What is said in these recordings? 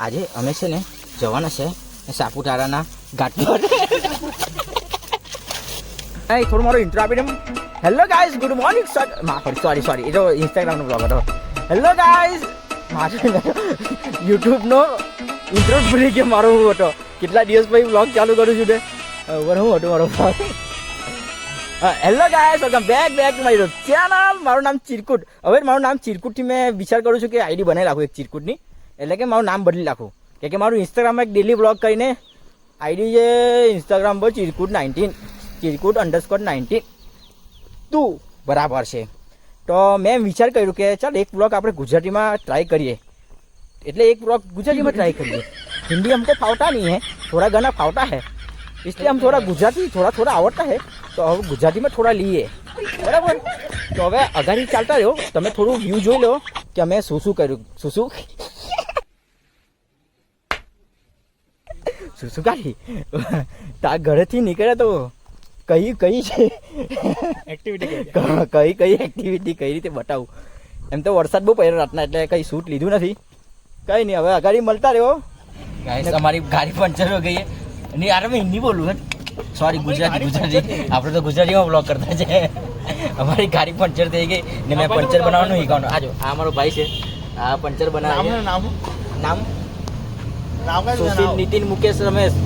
આજે અમે છે ને જવાના છે સાપુતારાના ઘાટ પર. થોડું મારો ઇન્ટ્રો આપી દઉં. Hello guys, good morning. Sorry એ તો ઇન્સ્ટાગ્રામનો બ્લોગ હતો. હેલો ગાઈઝ, મારો યુટ્યુબનો ઇન્ટ્રો ભૂલી ગયો મારો હું હતો. કેટલા દિવસ પછી બ્લોગ ચાલુ કરું છું ને હું હતું મારો blog. Hello guys, welcome back to my YouTube channel. મારું નામ ચિરકુટ. હવે મારું નામ ચિરકુટથી મેં વિચાર કરું છું કે આઈડી બનાવી રાખું એક ચિરકુટની, એટલે કે મારું નામ બદલી નાખું. કે મારું ઇન્સ્ટાગ્રામમાં એક ડેલી બ્લોગ કરીને આઈડી છે ઇન્સ્ટાગ્રામ પર ચિરકુટ19 ચિરકુટ_19 તું બરાબર છે. તો મેં વિચાર કર્યું કે ચાલ એક બ્લોગ આપણે ગુજરાતીમાં ટ્રાય કરીએ. એટલે એક બ્લોગ गुजराती में ट्राई करिए. हिंदी हमको फावता नहीं है, थोड़ा गाना फावता है, इसलिए हम थोड़ा गुजराती थोड़ा आवड़ता है तो अब गुजराती में थोड़ा लिए बराबर. तो હવે અગાડી ચાલતા રહ્યો, તમે થોડું વ્યૂ જોઈ લો કે અમે શું કર્યું. શું કાઢી તાર ઘરેથી નીકળ્યા તો કઈ છે કઈ એક્ટિવિટી કઈ રીતે બતાવું. એમ તો વરસાદ બહુ પડ્યો રાતના એટલે કંઈ શૂટ લીધું નથી. કઈ નહીં, હવે અગાડી મળતા રહ્યો. અમારી ગાડી પંચર હો ગઈ. નહીં યાર, મેં હિન્દી બોલું હે, સોરી ગુજરાતી. આપણે તો ગુજરાતીમાં બ્લોગ કરતા છે. અમારી ગાડી પંચર થઈ ગઈ ને મેં પંચર બનાવવાનું શીખવાનું. આજો આ અમારો ભાઈ છે, આ પંચર બનાવે. નામ સુશીલ, નીતિન, મુકેશ, રમેશ.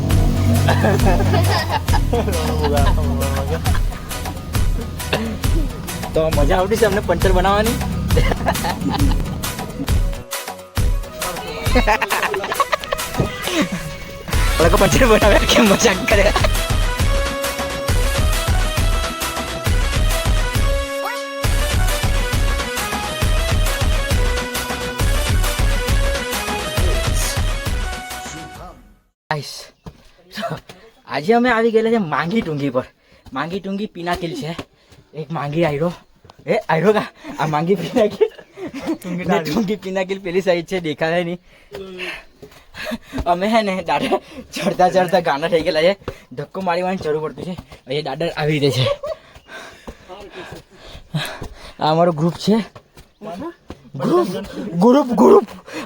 તો મજા આવતી છે અમને પંચર બનાવવાની. લોકો પંચર બનાવે કે મજાક કરે. આજે અમે આવી ગયેલા છે માંગી ટુંગી પર. માંગી ટુંગી પિનાકિલ છે. એક માંગી આયરો કા આ માંગી પિનાકિલ ટુંગી પિનાકિલ પેલી સાઈડ છે, દેખાય નહીં. અમે હે ને દાદા ચડતા ગાના થઈ ગયેલા છે. ધક્કો મારીવાની જરૂર પડતું છે. એ દાદા આવી રીતે છે. આ અમારો ગ્રુપ છે. ગ્રુપ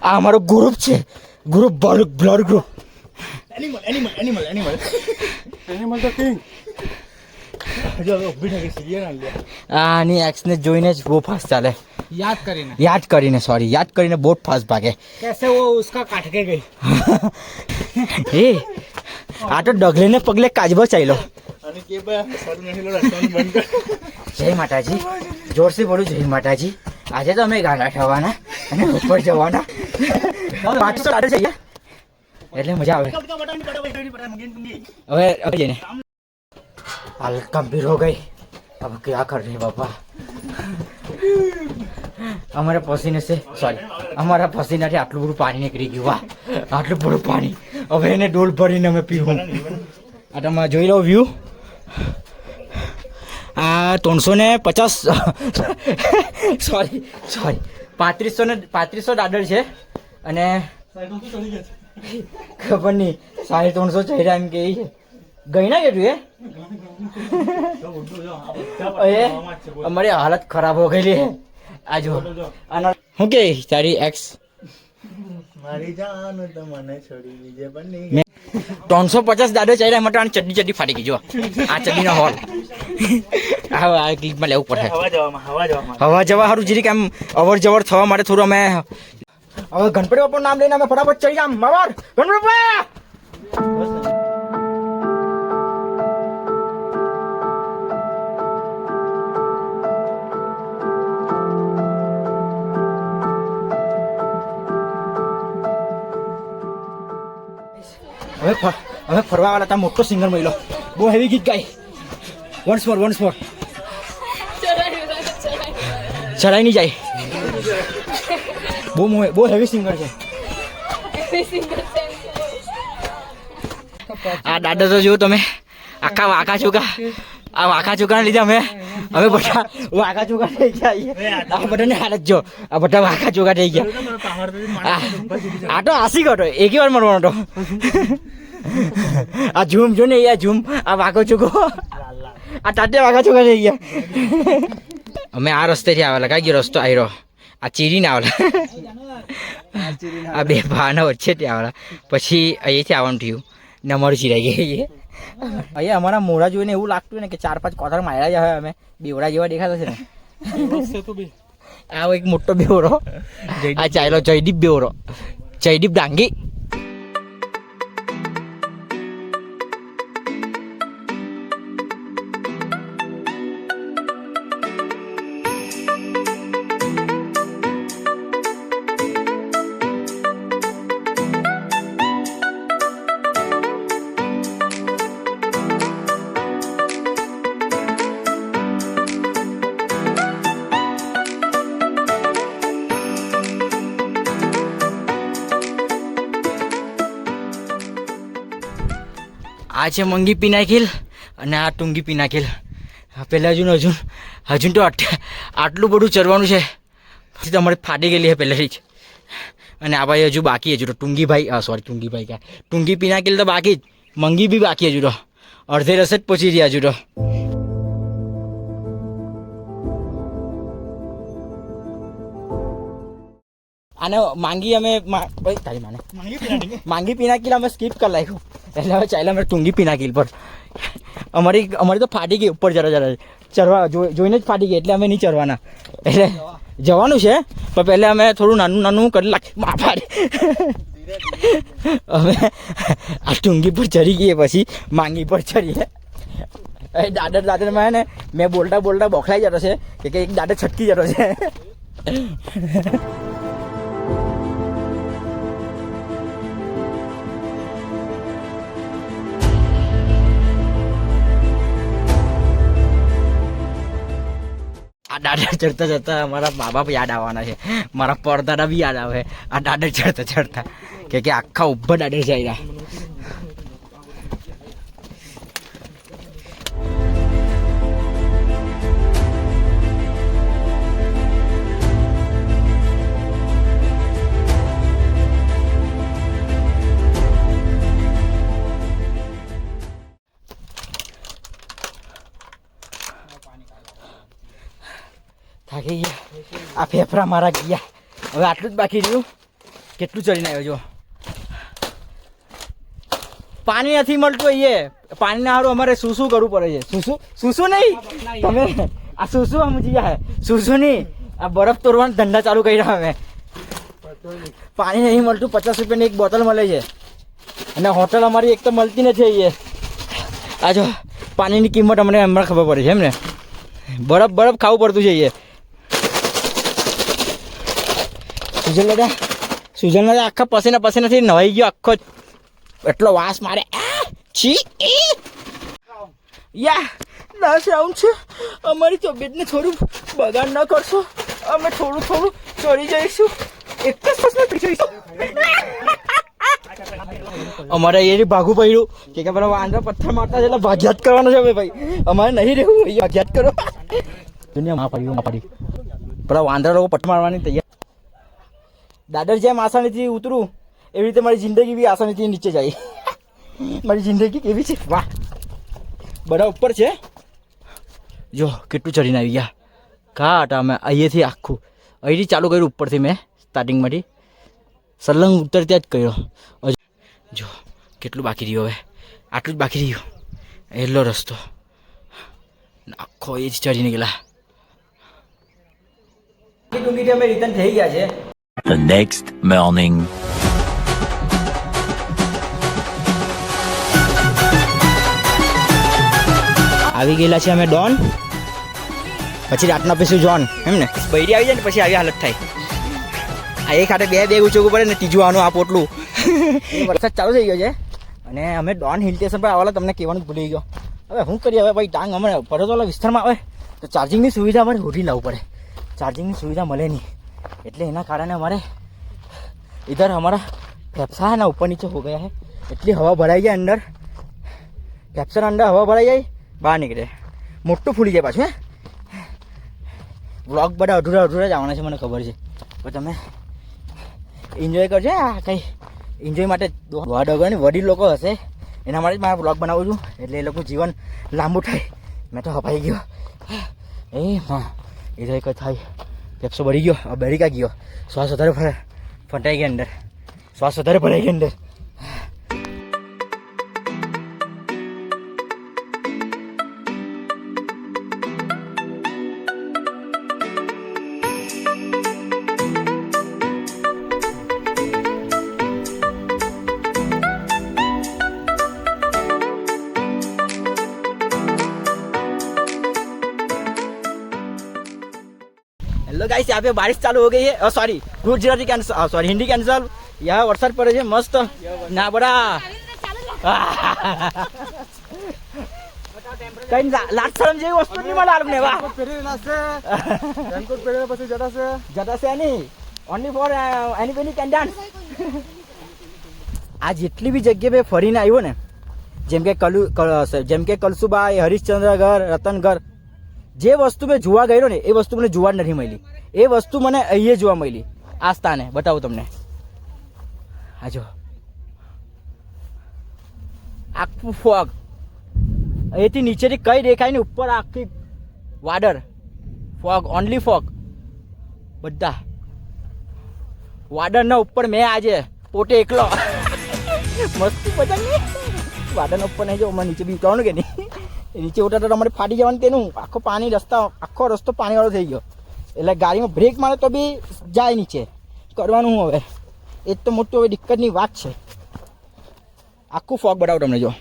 આ અમારો ગ્રુપ છે. Group blood group. એનિમલ તો કિંગ. આની એક્સને જોઈને જ બહુ ફાસ્ટ ચાલે. યાદ કરીને બહુ ફાસ્ટ ભાગે. કેસે વો ઉસકા કાટ કે ગઈ. એ આ તો ડગલે ને પગલે કાજબો ચાલ્યો. જય માતાજી, જોરથી બોલું જય માતાજી. આજે તો અમે ગાના થવાના અને ઉપર જવાના. 500 આડે જઈએ એટલે મજા આવે. હવે જઈને हाल गंभीर हो गई. अब क्या कर रहे बाबा. हमारे पसीने से हमारा पसीनाથી આટલું બધું પાણી નીકળી ગયું. વાહ, આટલું બધું પાણી. હવે એને ડોલ ભરીને અમે પીવું. આ તમે જોઈ લો વ્યૂ. આ 350 સોરી 3500 દાદર છે અને ખબર નહીં 350 ચહેરા એમ કે છે. ગઈ ના કેટલું અમારી હાલત ખરાબ હો ગયેલી હે. આ જો શું કે તારી એક્સ મારી જાન તો મને છોડી દીજે પણ 350 દાદો ચાલ્યા માટે ચડ્ડી ફાટી ગઈ. જો આ ચડ્ડીનો હોલ. આ ક્લિપમાં લેવું પડે. હવા જવા સારું જીરીક એમ અવર જવર થવા માટે થોડું અમે હવે ગણપતિ બાપાનું નામ લઈને અમે ફટાફટ ચડી જામ. બાબર ગણપતિ બાપા. હવે ફરવા વાળા તા મોટો સિંગર મળ્યો. બહુ હેવી ગીત ગાય. વન્સ મોર ચડાઈ નહીં જાય. બહુ હેવી સિંગર છે. આ દાદા તો જો તમે આખા વાંકા ચોકા. આ વાંકા ચોકાને લીધે અમે બધા વાંકા ચોકા થઈ ગયા. આ બધાને હાલત જો, આ બધા વાંકા ચોકા થઈ ગયા. આ તો આશી ગયો એક વાર મરવાનો હતો. આ ઝૂમ જો ને, આ ઝૂમ, આ વાંકો ચોકો, આ તાટે વાંકા ચોકા થઈ ગયા. અમે આ રસ્તેથી આવેલા. કઈ ગયો રસ્તો આવ્યો. આ ચીરીને આવેલા આ બે ભાના વચ્ચે ત્યાં આવેલા પછી અહીંયાથી આવવાનું થયું ને અમારું ચીરાઈ ગઈ અહીંયા અમારા મોઢા જોઈને એવું લાગતું ને કે 4-5 કોથર માર્યા જ હવે અમે બેવડા જેવા દેખાતા છે ને આ એક મોટો બેવરો આ ચાલ્યો જયદીપ બેવરો જયદીપ ડાંગી આ છે મંગી પિનાકિલ અને આ ટુંગી પિનાકિલ પહેલાં હજુ તો આટલું બધું ચરવાનું છે પછી તમારે ફાટી ગયેલી છે પહેલેથી જ અને આ ભાઈ હજુ બાકી હજુ તો ટુંગી પિનાકિલ તો બાકી જ મંગી બી બાકી હજુ તો અડધે રસે જ પહોંચી રહ્યા હજુ તો આને માંગી પિનાકિલ અમે સ્કીપ કરી નાખ્યું એટલે હવે ચાલ્યા અમે ટુંગી પિનાકિલ પર અમારી તો ફાટી ગઈ ઉપર જરા ચરવા જોઈને જ ફાટી ગઈ એટલે અમે નહીં ચરવાના એટલે જવાનું છે પણ પહેલાં અમે થોડું નાનું કરી નાખી અમે આ ટુંગી પર ચડી ગઈએ પછી માંગી પર ચડીએ દાદરમાં ને મેં બોલતા બોખલાઈ જતો છે કે એક દાદર છટકી જતો છે આ દાદર ચડતા અમારા મા બાપ યાદ આવવાના છે મારા પરદાદા બી યાદ આવે આ દાદર ચડતા કે આખા ઉભા દાદર જઈ રહ્યા થાકી ગયા આ ફેફડા મારા ગયા હવે આટલું જ બાકી રહ્યું કેટલું ચડીને આવ્યો જો પાણી નથી મળતું અહીંયા પાણીના હારું અમારે શું કરવું પડે છે શું નહીં તમે આ શું સમજી ગયા શું નહીં આ બરફ તોડવાના ધંધા ચાલુ કર્યા અમે પાણી નહીં મળતું 50 રૂપિયાની એક બોટલ મળે છે અને હોટલ અમારી એક તો મળતી નથી અહીંયા આ જો પાણીની કિંમત અમને હમણાં ખબર પડે છે એમ ને બરફ ખાવું પડતું છે અહીંયા સુજલ દાદા આખા પસીનાથી નવાઈ ગયો આખો એટલો વાસ મારે રાઉન્ડ છે અમારી તબિયતને થોડું બગાડ ન કરશો અમે થોડું ચડી જઈશું એક જ પસમાં પીછીશું અમારે એ ભાગવું પડ્યું કે પેલા વાંદરા પથ્થર મારતા છે એટલે ભાગ્યાત કરવાનો છે ભાઈ અમારે નહીં રહેવું ભાગ્યાત કરો દુનિયા પડી પેલા વાંદરા લોકો પથ્થર મારવાની તૈયાર દાદર જેમ આસાનીથી ઉતરું એવી રીતે મારી જિંદગી બી આસાનીથી નીચે જાય મારી જિંદગી કેવી છે વાહ બધા ઉપર છે જો કેટલું ચડીને આવી ગયા કાટ અમે અહીંયાથી આખું અહીંથી ચાલુ કર્યું ઉપરથી મેં સ્ટાર્ટિંગમાંથી સલંગ ઉતર ત્યાં જ કર્યો જો કેટલું બાકી રહ્યું હવે આટલું જ બાકી રહ્યું એટલો રસ્તો આખો એ જ ચડીને ગયેલા ડુંગીથી અમે રિટર્ન થઈ ગયા છે The next morning. આવી ગયેલા છે અમે ડોન પછી રાતના પીશું જોન એમ ને બૈરી આવી જાય ને પછી આવી હાલત થાય આ એક હાથે બે ઉચકવું પડે ને ત્રીજું આનું આ પોટલું વરસાદ ચાલુ થઈ ગયો છે અને અમે ડોન હિલ સ્ટેશન પર આવેલા તમને કહેવાનું ભૂલી ગયો હવે શું કરીએ હવે ભાઈ ટાંગ અમે પર્વતવાળા વિસ્તારમાં આવે તો ચાર્જિંગની સુવિધા અમારે હોટી લાવવું પડે ચાર્જિંગની સુવિધા મળે નહીં એટલે એના કારણે हमारे इधर हमारा फेफसा है ना ऊपर नीचे हो गया है इतनी हवा भराई जाए अंदर फेफसा अंदर हवा भराई जाए બહાર નીકળે મોટું ફૂલી જાય પાછું વ્લોગ બધા અધૂરા જવાના છે મને ખબર છે પણ તમે એન્જોય કરજો આ કંઈ એન્જોય માટે વડોગરની વડીલ લોકો હશે એના માટે જ મારે વ્લોગ બનાવું છું એટલે એ લોકોનું જીવન લાંબુ થાય મેં તો હપાઈ ગયો એ હા એ કંઈ થાય પેપ્સો ભરી ગયો હવે બેરી કા ગયો શ્વાસ વધારે ફટાઈ ગયા અંદર શ્વાસ વધારે ભરાઈ ગયા અંદર हेलो गाइस यहाँ पे बारिश चालू हो गई है sorry Gujarati cancel sorry Hindi cancel यहाँ वरसाद पड़े છે મસ્ત ના બડા કઈ લાટ શરમ જેવી વસ્તુ નહીં મળે આલમને વાહ પહેરેલા છે રેનકોટ પહેરેલા પછી જતા છે એની ઓનલી ફોર એની કેન ડાન્સ આ જેટલી બી જગ્યાએ ફરીને આવ્યો ને જેમ કે કલસુબાઈ હરિશ્ચંદ્રગઢ રતનગઢ જે વસ્તુ મેં જોવા ગયેલો ને એ વસ્તુ મને જોવા જ નથી મળી એ વસ્તુ મને અહીંયા જોવા મળી આ સ્થાને બતાવું તમને આ જો આખું ફોગ અહીંથી નીચેથી કઈ દેખાય ને ઉપર આખી વાડર ફોગ ઓનલી ફોગ બધા વાડરના ઉપર મેં આજે પોતે એકલો મસ્તી બધા વાડરના ઉપર નહીં જો મને નીચે બી ઉતરવાનું કે નહીં નીચે ઉતરતા તમારે ફાટી જવાનું તેનું આખો રસ્તો પાણીવાળો થઈ ગયો એટલે ગાડીમાં બ્રેક મારે તો બી જાય નીચે કરવાનું હવે એ જ તો મોટું હવે દિક્કતની વાત છે આખું ફોગ બતાવું તમને જો